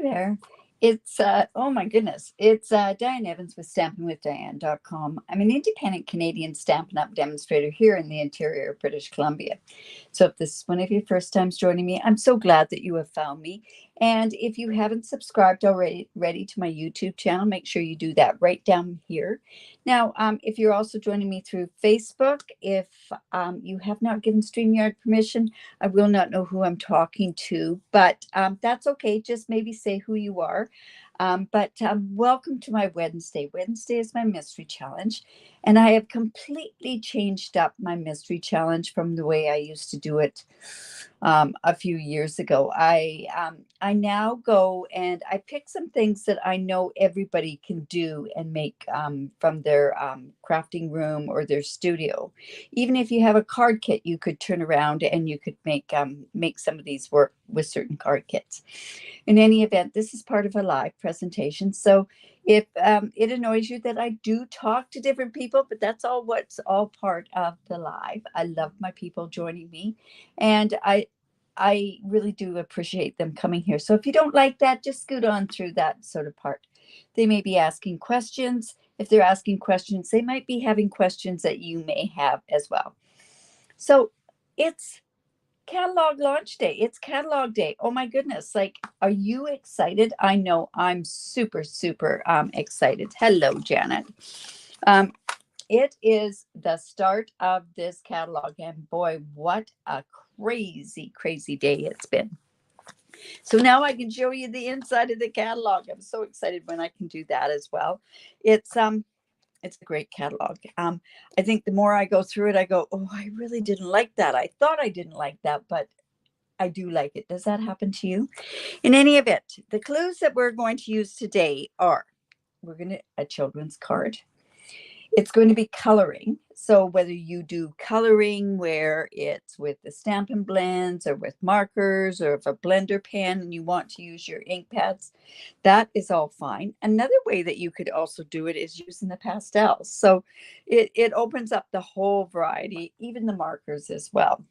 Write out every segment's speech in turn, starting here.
there. It's, oh my goodness, it's Diane Evans with stampingwithdiane.com. I'm an independent Canadian Stampin' Up demonstrator here in the interior of British Columbia. So if this is one of your first times joining me, I'm so glad that you have found me. And if you haven't subscribed already to my YouTube channel, make sure you do that right down here. Now, if you're also joining me through Facebook, if you have not given StreamYard permission, I will not know who I'm talking to, but that's okay. Just maybe say who you are. But welcome to my Wednesday. Wednesday is my mystery challenge, and I have completely changed up my mystery challenge from the way I used to do it a few years ago. I now go and I pick some things that I know everybody can do and make from their crafting room or their studio. Even if you have a card kit, you could turn around and you could make some of these work with certain card kits. In any event, this is part of a live presentation. So if it annoys you that I do talk to different people, but that's what's all part of the live. I love my people joining me, and I really do appreciate them coming here. So if you don't like that, just scoot on through that sort of part. They may be asking questions. If they're asking questions, they might be having questions that you may have as well. So it's catalog launch day. It's catalog day. Oh my goodness. Like, are you excited? I know I'm super, super excited. Hello, Janet. It is the start of this catalog, and boy, what a crazy, crazy day it's been. So now I can show you the inside of the catalog. I'm so excited when I can do that as well. It's a great catalog. I think the more I go through it, I go, oh, I really didn't like that. I thought I didn't like that, but I do like it. Does that happen to you? In any event, the clues that we're going to use today are, a children's card. It's going to be coloring. So whether you do coloring where it's with the Stampin' Blends or with markers or if a blender pen and you want to use your ink pads, that is all fine. Another way that you could also do it is using the pastels. So it opens up the whole variety, even the markers as well.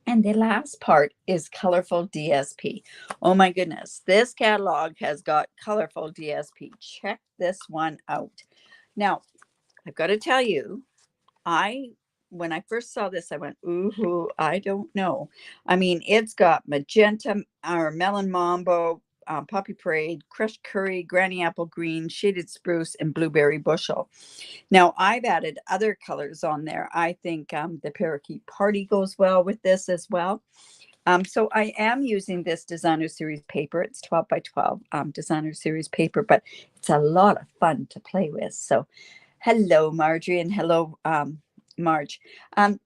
And the last part is Colourful DSP. Oh my goodness, this catalog has got Colourful DSP. Check this one out. Now, I've got to tell you, when I first saw this, I went, ooh, I don't know. I mean, it's got magenta or melon mambo, poppy parade, crushed curry, granny apple green, shaded spruce, and blueberry bushel. Now, I've added other colors on there. I think the parakeet party goes well with this as well. So I am using this designer series paper. It's 12 by 12 designer series paper, but it's a lot of fun to play with. So hello, Marjorie, and hello, Marge. And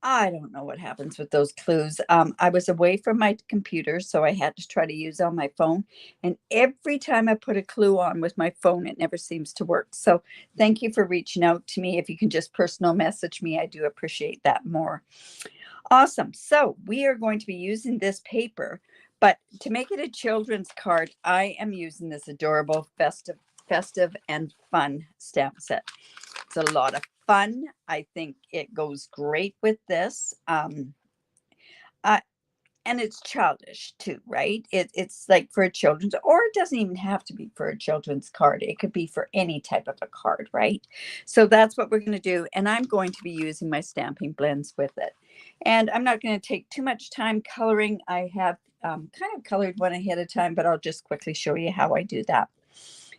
I don't know what happens with those clues. I was away from my computer, so I had to try to use on my phone. And every time I put a clue on with my phone, it never seems to work. So thank you for reaching out to me. If you can just personal message me, I do appreciate that more. Awesome. So we are going to be using this paper, but to make it a children's card, I am using this adorable festive and fun stamp set. It's a lot of fun. I think it goes great with this. And it's childish too, right? It's like for a children's, or it doesn't even have to be for a children's card. It could be for any type of a card, right? So that's what we're going to do. And I'm going to be using my stamping blends with it. And I'm not going to take too much time coloring. I have kind of colored one ahead of time, but I'll just quickly show you how I do that.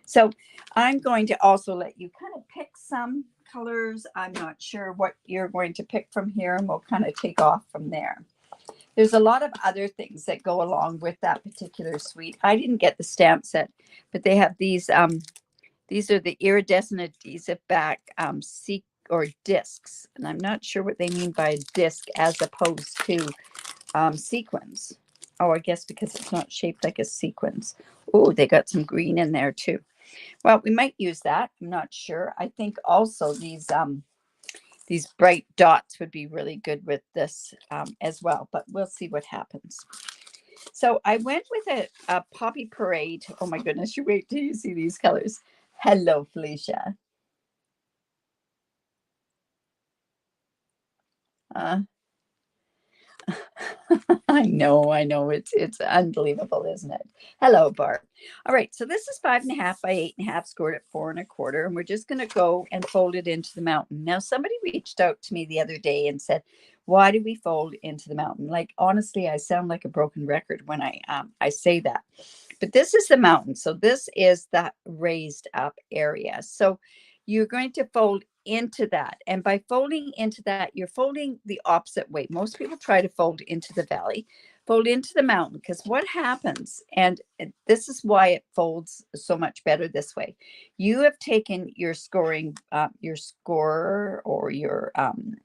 So I'm going to also let you kind of pick some colors. I'm not sure what you're going to pick from here, and we'll kind of take off from there. There's a lot of other things that go along with that particular suite. I didn't get the stamp set, but they have these. These are the iridescent adhesive back or discs, and I'm not sure what they mean by disc as opposed to sequins. Oh, I guess because it's not shaped like a sequins. Oh, they got some green in there too. Well, we might use that. I'm not sure. I think also these bright dots would be really good with this as well, but we'll see what happens. So I went with a poppy parade. Oh my goodness, you wait till you see these colors. Hello, Felicia. I know. It's unbelievable, isn't it? Hello, Barb. All right, so this is 5.5 by 8.5, scored at 4 1/4, and we're just going to go and fold it into the mountain. Now, somebody reached out to me the other day and said, "Why do we fold into the mountain?" Like, honestly, I sound like a broken record when I say that. But this is the mountain, so this is the raised up area. So you're going to fold into that. And by folding into that, you're folding the opposite way. Most people try to fold into the valley, fold into the mountain, because what happens, and this is why it folds so much better this way. You have taken your your scorer, or your um,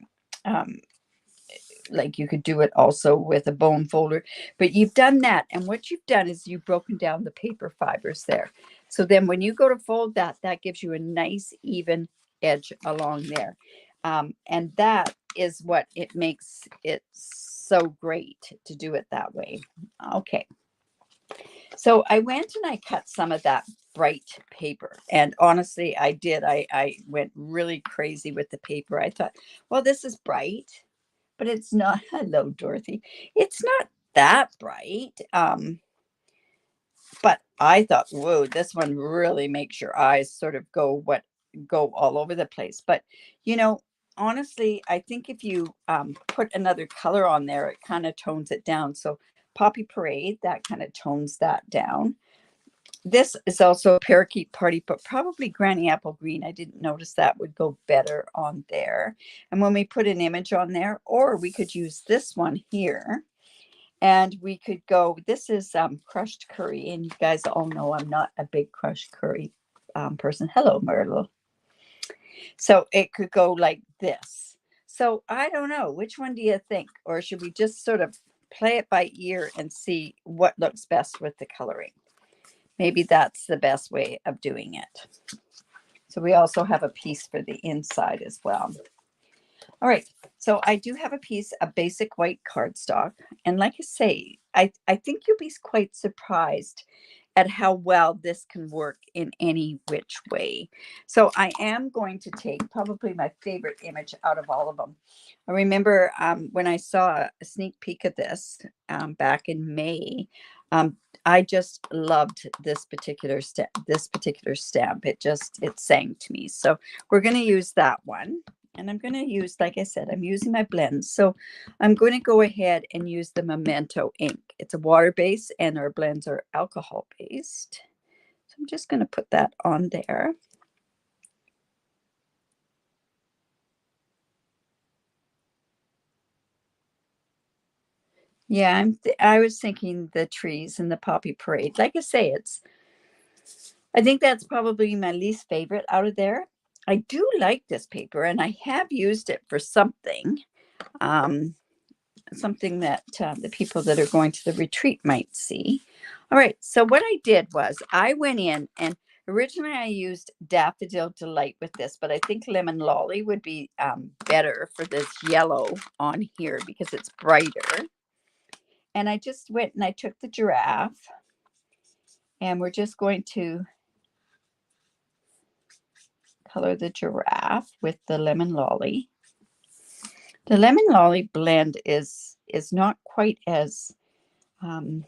like you could do it also with a bone folder, but you've done that. And what you've done is you've broken down the paper fibers there. So then when you go to fold that, that gives you a nice even edge along there. And that is what it makes it so great to do it that way. Okay. So I went and I cut some of that bright paper. And honestly, I did. I went really crazy with the paper. I thought, well, this is bright, but it's not. Hello, Dorothy. It's not that bright. But I thought, whoa, this one really makes your eyes sort of go all over the place. But you know, honestly, I think if you put another color on there, it kind of tones it down. So Poppy Parade, that kind of tones that down. This is also a Parakeet Party, but probably Granny Apple Green. I didn't notice that would go better on there. And when we put an image on there, or we could use this one here, and we could go, this is crushed curry. And you guys all know I'm not a big crushed curry person. Hello, Myrtle. So it could go like this. So I don't know. Which one do you think? Or should we just sort of play it by ear and see what looks best with the coloring? Maybe that's the best way of doing it. So we also have a piece for the inside as well. All right, so I do have a piece of basic white cardstock. And like I say, I think you'll be quite surprised at how well this can work in any which way. So I am going to take probably my favorite image out of all of them. I remember when I saw a sneak peek of this back in May, I just loved this particular stamp. It sang to me. So we're going to use that one. And I'm going to use, like I said, I'm using my blends. So I'm going to go ahead and use the Memento ink. It's a water base and our blends are alcohol based. So I'm just going to put that on there. Yeah, I was thinking the trees and the poppy parade. Like I say, I think that's probably my least favorite out of there. I do like this paper and I have used it for something. Something that the people that are going to the retreat might see. All right, so what I did was I went in and originally I used Daffodil Delight with this, but I think Lemon Lolly would be better for this yellow on here because it's brighter. And I just went and I took the giraffe and we're just going to color the giraffe with the Lemon Lolly. The Lemon Lolly blend is not quite as I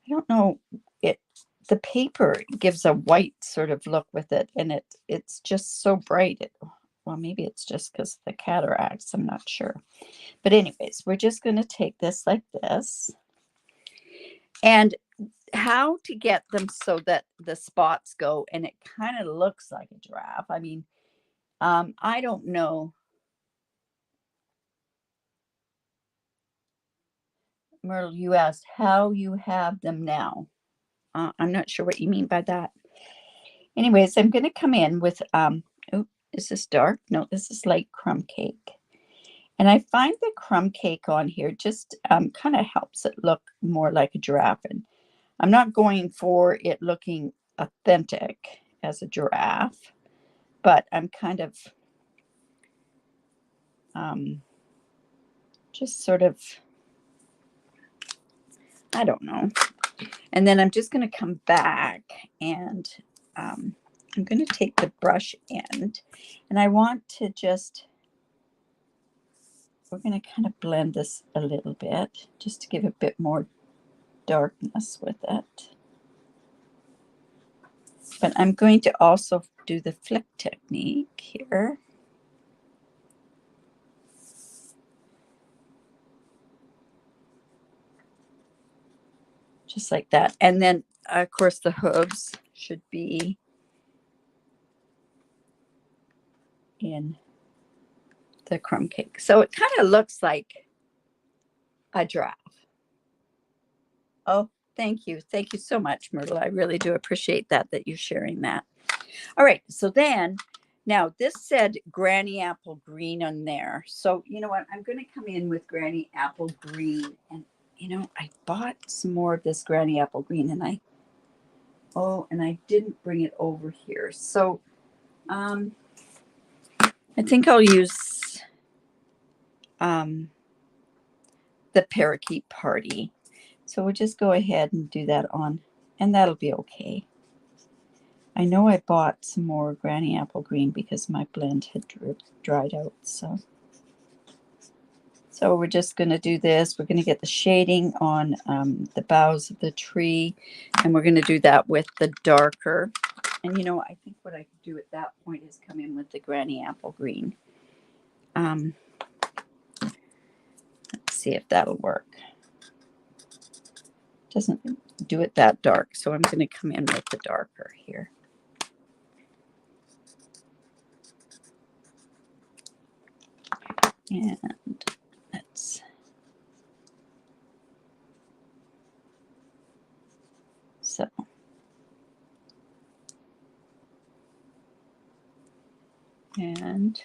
don't know, it the paper gives a white sort of look with it, and it's just so bright. Well, maybe it's just because of the cataracts, I'm not sure. But anyways, we're just going to take this like this. And how to get them so that the spots go and it kind of looks like a giraffe. I mean, I don't know. Myrtle, you asked how you have them now. I'm not sure what you mean by that. Anyways, I'm going to come in with, oh, is this dark? No, this is light crumb cake. And I find the crumb cake on here just kind of helps it look more like a giraffe. And I'm not going for it looking authentic as a giraffe, but I'm kind of just sort of, I don't know. And then I'm just going to come back and I'm going to take the brush end and I want to just we're going to kind of blend this a little bit just to give a bit more darkness with it. But I'm going to also do the flip technique here. Just like that. And then, of course, the hooves should be in the crumb cake. So it kind of looks like a giraffe. Oh, thank you. Thank you so much, Myrtle. I really do appreciate that you're sharing that. All right. So then, now this said Granny Apple Green on there. So you know what? I'm going to come in with Granny Apple Green. And, you know, I bought some more of this Granny Apple Green and I didn't bring it over here. So I think I'll use the Parakeet Party. So we'll just go ahead and do that on, and that'll be okay. I know I bought some more Granny Apple Green because my blend had dried out. So we're just going to do this. We're going to get the shading on the boughs of the tree, and we're going to do that with the darker. And, you know, I think what I could do at that point is come in with the Granny Apple Green. Let's see if that'll work. Doesn't do it that dark, so I'm going to come in with the darker here. And let's so. And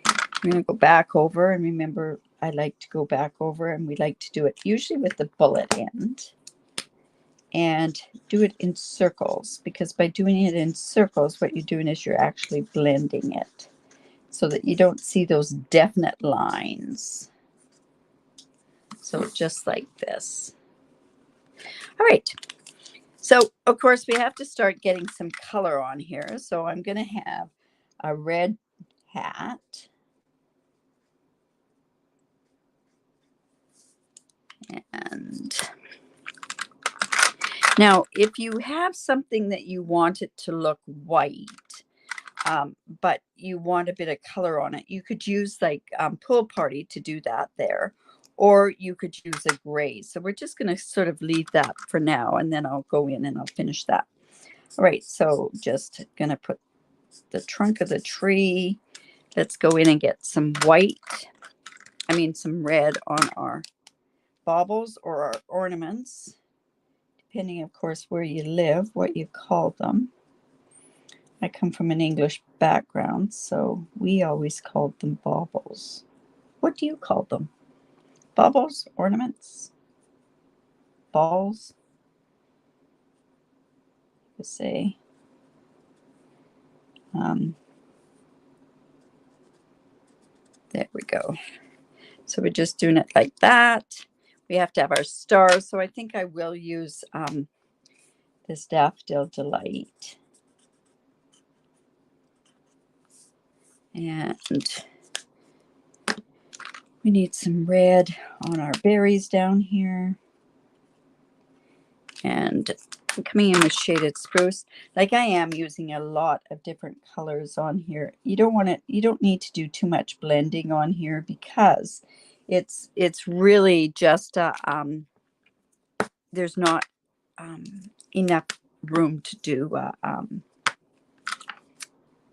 I'm going to go back over, and remember, I like to go back over, and we like to do it usually with the bullet end and do it in circles, because by doing it in circles, what you're doing is you're actually blending it so that you don't see those definite lines. So just like this. All right. So, of course, we have to start getting some color on here. So I'm going to have a red hat. And now, if you have something that you want it to look white, but you want a bit of color on it, you could use like Pool Party to do that there, or you could use a gray. So we're just going to sort of leave that for now, and then I'll go in and I'll finish that. All right, so just going to put the trunk of the tree. Let's go in and get some some red on our baubles or our ornaments, depending, of course, where you live, what you call them. I come from an English background, so we always called them baubles. What do you call them? Baubles? Ornaments? Balls? To say. There we go. So we're just doing it like that. We have to have our stars. So I think I will use this Daffodil Delight. And we need some red on our berries down here. And I'm coming in with Shaded Spruce. Like I am using a lot of different colors on here. You don't need to do too much blending on here because it's really just there's not enough room to do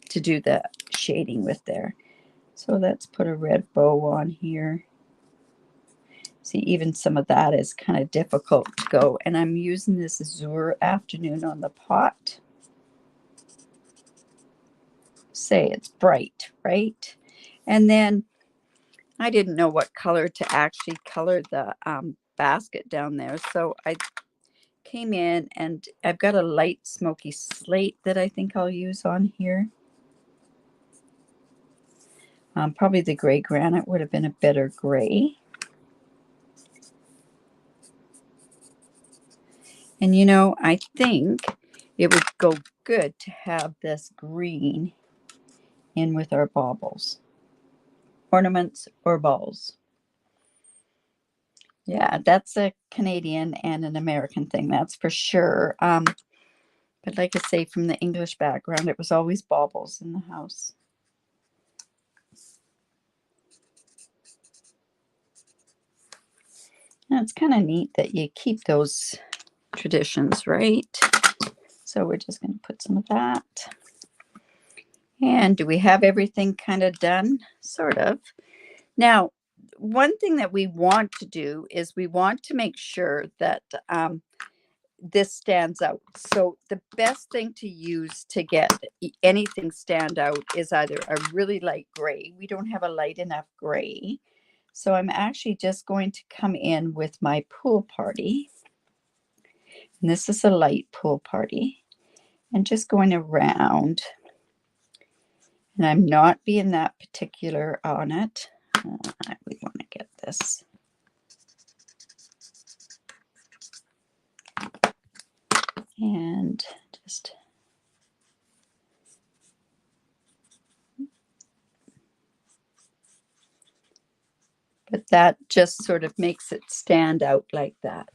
the shading with there. So let's put a red bow on here. See, even some of that is kind of difficult to go. And I'm using this Azure Afternoon on the pot. Say it's bright, right? And then I didn't know what color to actually color the basket down there. So I came in and I've got a light smoky slate that I think I'll use on here. Probably the gray granite would have been a better gray. And you know, I think it would go good to have this green in with our baubles. ornaments, or balls. Yeah, that's a Canadian and an American thing, that's for sure. But like I say, from the English background, it was always baubles in the house. And it's kind of neat that you keep those traditions, right? So we're just going to put some of that. And do we have everything kind of done? Sort of. Now, one thing that we want to do is we want to make sure that this stands out. So the best thing to use to get anything stand out is either a really light gray. We don't have a light enough gray. So I'm actually just going to come in with my pool party. And this is a light pool party. And just going around. And I'm not being that particular on it. We want to get this. And just but that just sort of makes it stand out like that.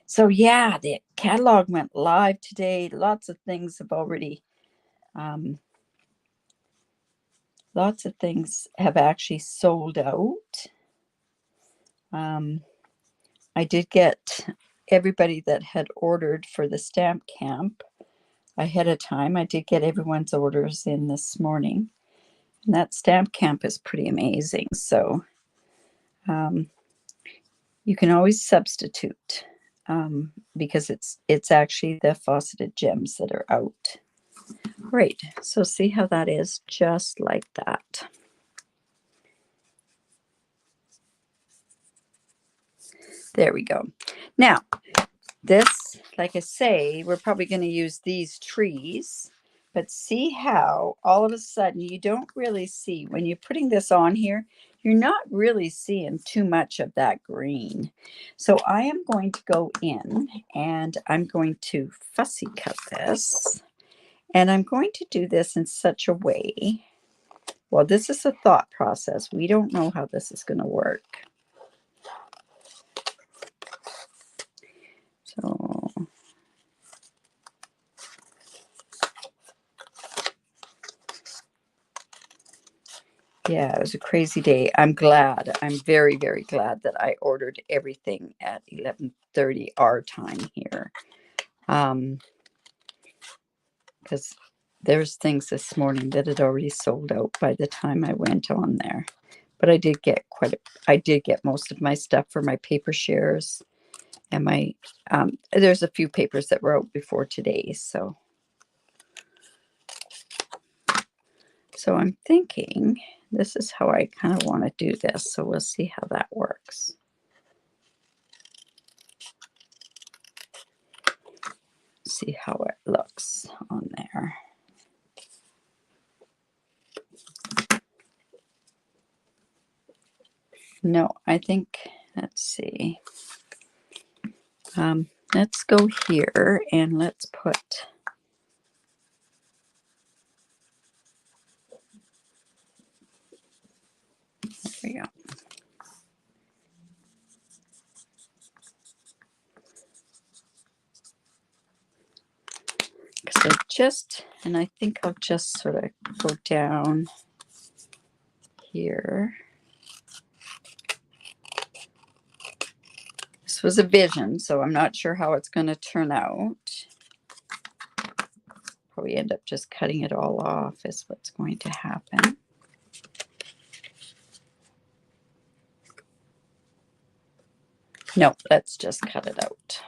So yeah, the catalog went live today. Lots of things have already, lots of things have actually sold out. I did get everybody that had ordered for the stamp camp ahead of time. I did get everyone's orders in this morning. And that stamp camp is pretty amazing. So you can always substitute because it's actually the faceted gems that are out. Great. So see how that is just like that. There we go. Now, this, like I say, we're probably going to use these trees, but see how all of a sudden you don't really see when you're putting this on here, you're not really seeing too much of that green. So I am going to go in and I'm going to fussy cut this, and I'm going to do this in such a way. Well, this is a thought process. We don't know how this is going to work. So yeah, it was a crazy day. I'm glad. I'm very, very glad that I ordered everything at 11:30 our time here. Because there's things this morning that had already sold out by the time I went on there. But I did get I did get most of my stuff for my paper shares and my, there's a few papers that were out before today. So I'm thinking this is how I kind of want to do this. So we'll see how that works. See how it looks on there. No, I think, let's see. Let's go here and let's put, there we go. So and I think I'll just sort of go down here. This was a vision, so I'm not sure how it's going to turn out. Probably end up just cutting it all off is what's going to happen. No, let's just cut it out.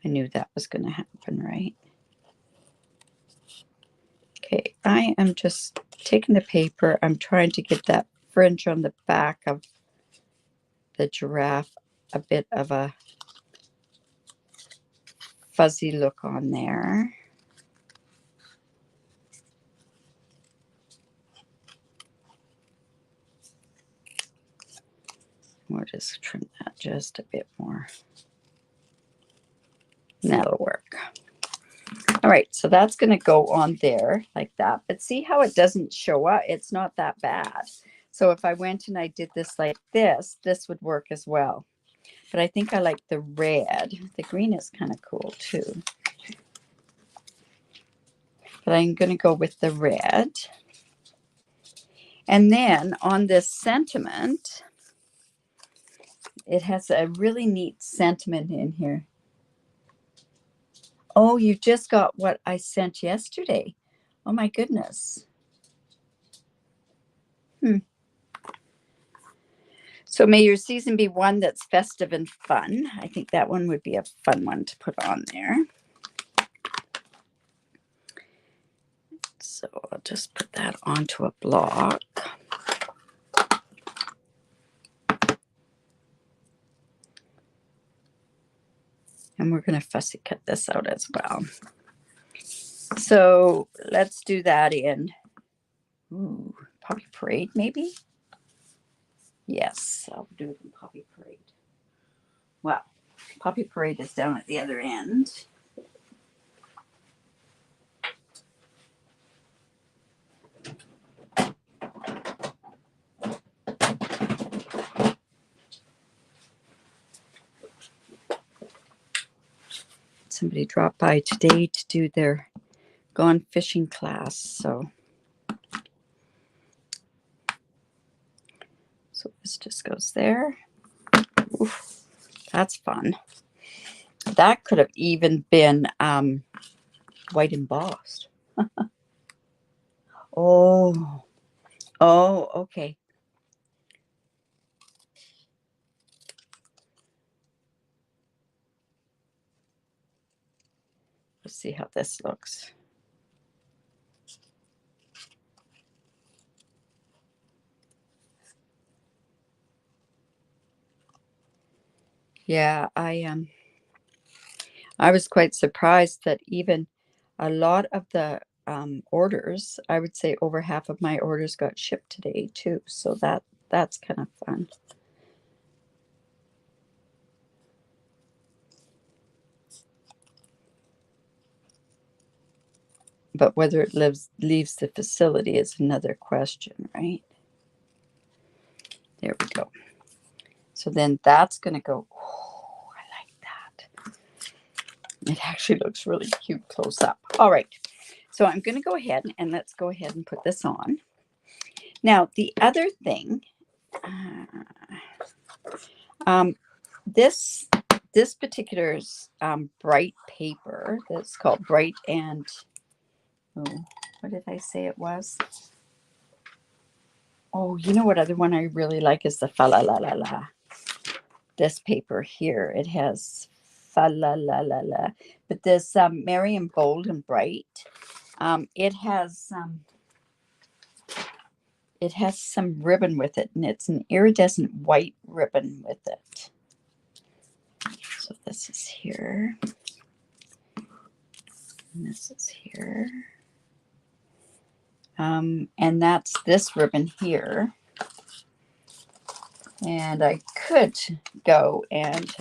I knew that was going to happen, right? Okay, I am just taking the paper. I'm trying to get that fringe on the back of the giraffe a bit of a fuzzy look on there. We'll just trim that just a bit more. And that'll work. All right, so that's going to go on there like that. But see how it doesn't show up? It's not that bad. So if I went and I did this like this, this would work as well. But I think I like the red. The green is kind of cool too. But I'm going to go with the red. And then on this sentiment, it has a really neat sentiment in here. Oh, you just got what I sent yesterday. Oh my goodness. So may your season be one that's festive and fun. I think that one would be a fun one to put on there. So I'll just put that onto a block. And we're going to fussy cut this out as well. So let's do that in Poppy Parade, maybe? Yes, I'll do it in Poppy Parade. Well, Poppy Parade is down at the other end. Somebody dropped by today to do their gone fishing class, so this just goes there. Oof, that's fun. That could have even been white embossed. Oh, okay. Let's see how this looks. Yeah, I was quite surprised that even a lot of the orders, I would say over half of my orders got shipped today too. So that's kind of fun. But whether it leaves the facility is another question, right? There we go. So then that's going to go. Oh, I like that. It actually looks really cute close up. All right. So I'm going to go ahead and let's go ahead and put this on. Now, the other thing, this particular bright paper that's called Bright and, what did I say it was? Oh, you know what other one I really like is the Fa La La La La. This paper here, it has Fa La La La La. But this Merry and Bold and Bright, it has some ribbon with it, and it's an iridescent white ribbon with it. So this is here. And this is here. And that's this ribbon here. And I could go and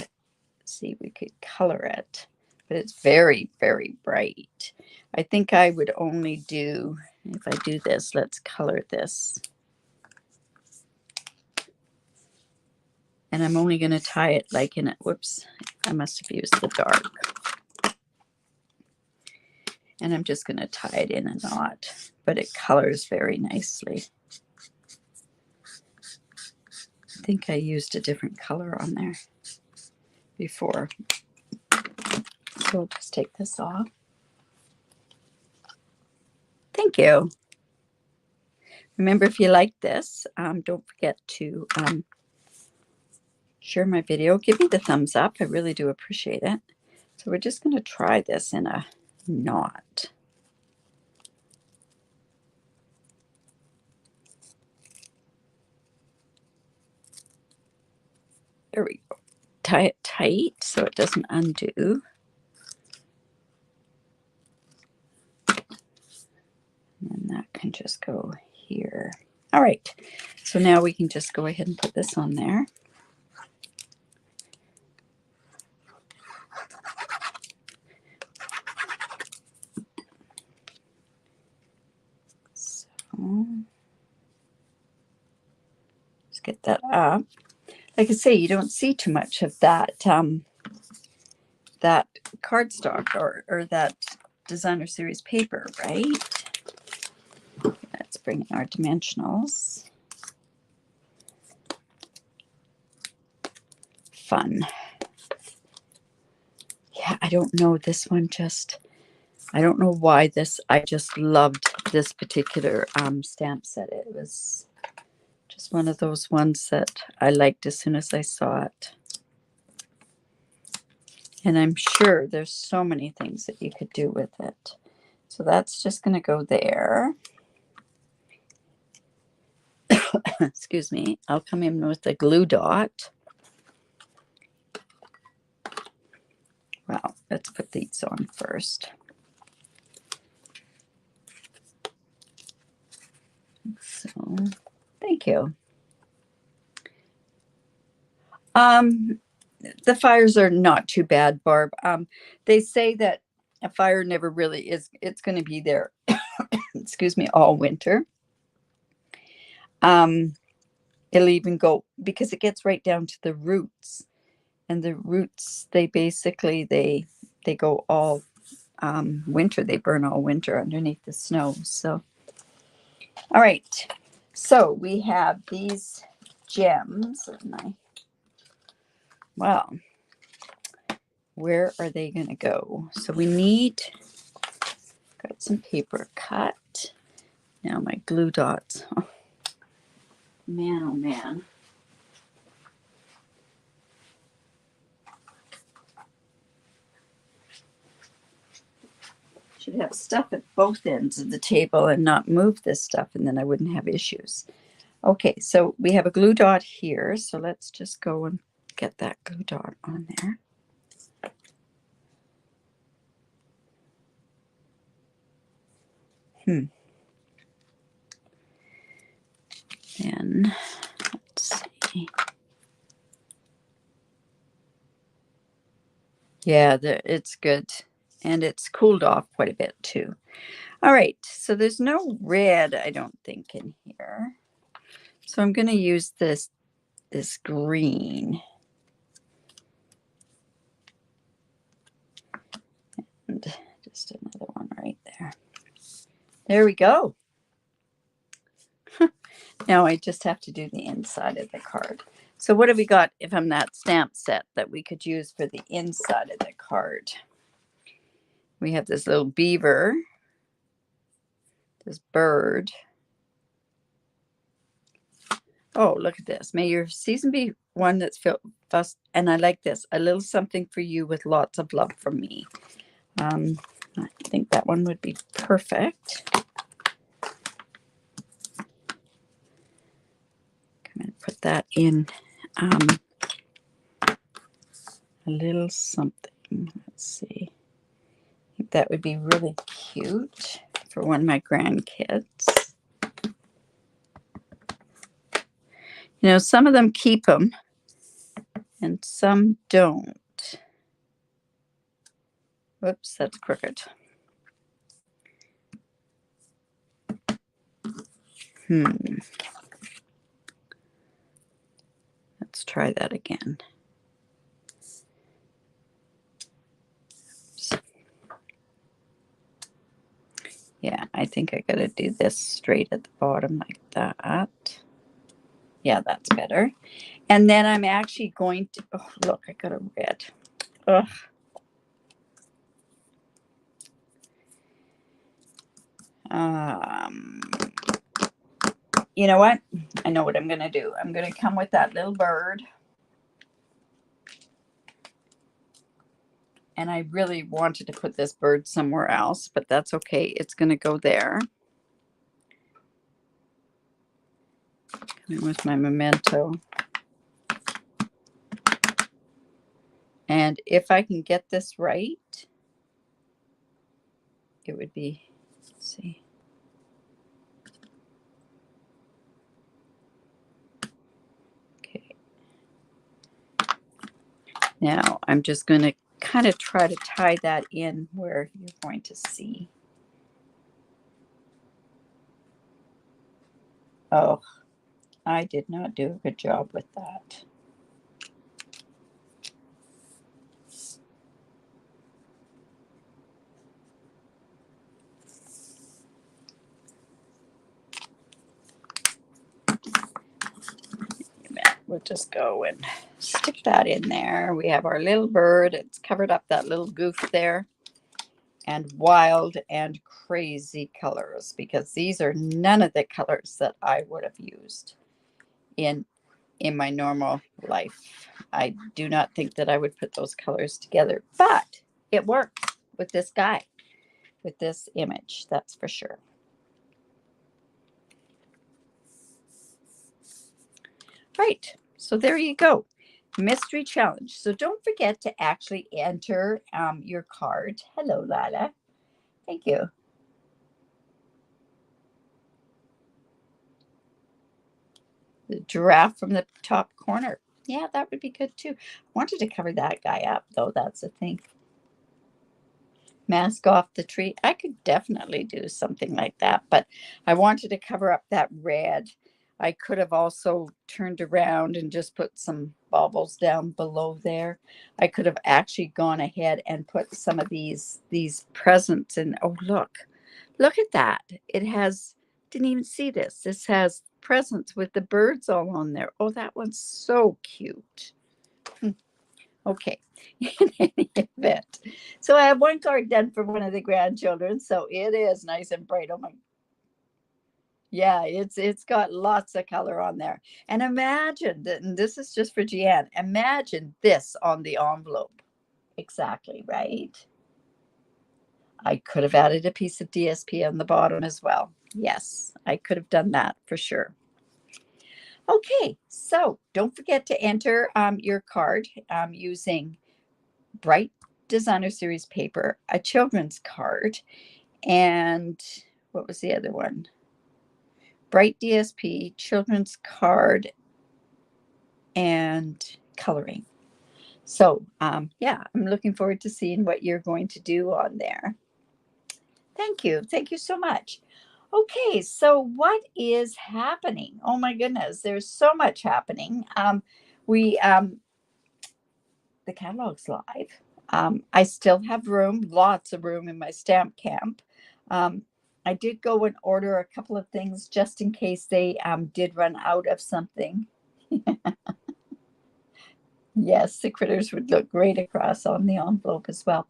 see, we could color it, but it's very, very bright. I think I would only do, if I do this, let's color this. And I'm only going to tie it like in it. Whoops, I must have used the dark. And I'm just going to tie it in a knot, but it colors very nicely. I think I used a different color on there before. So I'll just take this off. Thank you. Remember, if you like this, don't forget to share my video. Give me the thumbs up. I really do appreciate it. So we're just going to try this in a knot. There we go. Tie it tight so it doesn't undo. And that can just go here. All right. So now we can just go ahead and put this on there. that up. Like I say, you don't see too much of that that cardstock or that designer series paper, right? Let's bring in our dimensionals. Fun. Yeah, I don't know, this one just, I don't know why this, I just loved this particular stamp set. It was just one of those ones that I liked as soon as I saw it. And I'm sure there's so many things that you could do with it. So that's just going to go there. Excuse me. I'll come in with a glue dot. Well, let's put these on first. So, thank you. The fires are not too bad, Barb. They say that a fire never really is, it's going to be there, excuse me, all winter. It'll even go, because it gets right down to the roots. And the roots, they basically, they go all winter. They burn all winter underneath the snow. So, all right. So we have these gems. Well, where are they going to go? So we need, got some paper cut. Now my glue dots. Oh, man, oh man. Should have stuff at both ends of the table and not move this stuff, and then I wouldn't have issues. Okay, so we have a glue dot here. So let's just go and get that glue dot on there. Then let's see. Yeah, it's good. And it's cooled off quite a bit too. All right, so there's no red, I don't think, in here. So I'm going to use this green. And just another one right there. There we go. Now I just have to do the inside of the card. So what have we got from that stamp set that we could use for the inside of the card? We have this little beaver, this bird. Oh, look at this. May your season be one that's filled fast. And I like this. A little something for you with lots of love from me. I think that one would be perfect. I'm going to put that in a little something. Let's see. I think that would be really cute for one of my grandkids. You know, some of them keep them and some don't. Whoops, that's crooked. Let's try that again. Yeah, I think I gotta do this straight at the bottom like that. Yeah, that's better. And then I'm actually going to, oh, look, I got a red. Ugh. You know what? I know what I'm going to do. I'm going to come with that little bird. And I really wanted to put this bird somewhere else, but that's okay. It's going to go there. Coming with my memento. And if I can get this right, it would be, let's see. Okay. Now I'm just going to kind of try to tie that in where you're going to see. Oh, I did not do a good job with that. We'll just go and stick that in there. We have our little bird. It's covered up that little goof there. And wild and crazy colors, because these are none of the colors that I would have used in my normal life. I do not think that I would put those colors together, but it works with this guy, with this image, that's for sure. Right, so there you go. Mystery challenge. So don't forget to actually enter your card. Hello, Lila. Thank you. The giraffe from the top corner. Yeah, that would be good too. I wanted to cover that guy up, though. That's the thing. Mask off the tree. I could definitely do something like that, but I wanted to cover up that red. I could have also turned around and just put some baubles down below there. I could have actually gone ahead and put some of these presents in. Oh, look at that. It has, didn't even see this. This has presents with the birds all on there. Oh, that one's so cute. Okay, in any event. So I have one card done for one of the grandchildren. So it is nice and bright. Oh my, yeah, it's got lots of color on there. And imagine that, and this is just for Jeanne. Imagine this on the envelope. Exactly, right? I could have added a piece of DSP on the bottom as well. Yes, I could have done that for sure. Okay, so don't forget to enter your card using Bright Designer Series paper, a children's card, and what was the other one? Bright DSP, children's card, and coloring. So, yeah, I'm looking forward to seeing what you're going to do on there. Thank you. Thank you so much. Okay, so what is happening? Oh my goodness, there's so much happening. The catalog's live. I still have room, lots of room in my stamp camp. I did go and order a couple of things just in case they did run out of something. Yes, the critters would look great across on the envelope as well.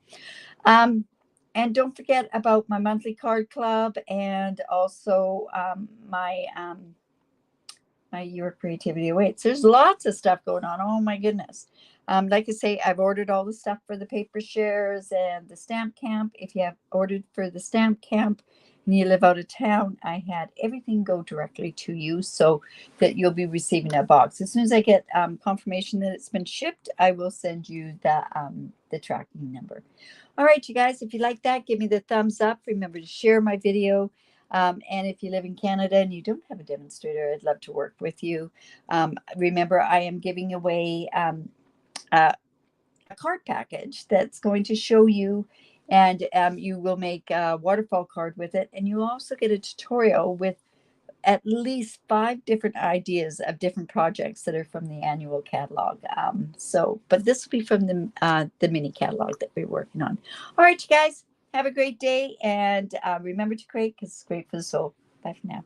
And don't forget about my monthly card club and also my Your Creativity Awaits. There's lots of stuff going on. Oh my goodness. Like I say, I've ordered all the stuff for the paper shares and the stamp camp. If you have ordered for the stamp camp and you live out of town, I had everything go directly to you so that you'll be receiving a box. As soon as I get confirmation that it's been shipped, I will send you the tracking number. All right, you guys, if you like that, give me the thumbs up. Remember to share my video. And if you live in Canada and you don't have a demonstrator, I'd love to work with you. Remember, I am giving away a card package that's going to show you, and you will make a waterfall card with it. And you'll also get a tutorial with at least 5 different ideas of different projects that are from the annual catalog. But this will be from the mini catalog that we're working on. All right, you guys, have a great day, and remember to create because it's great for the soul. Bye for now.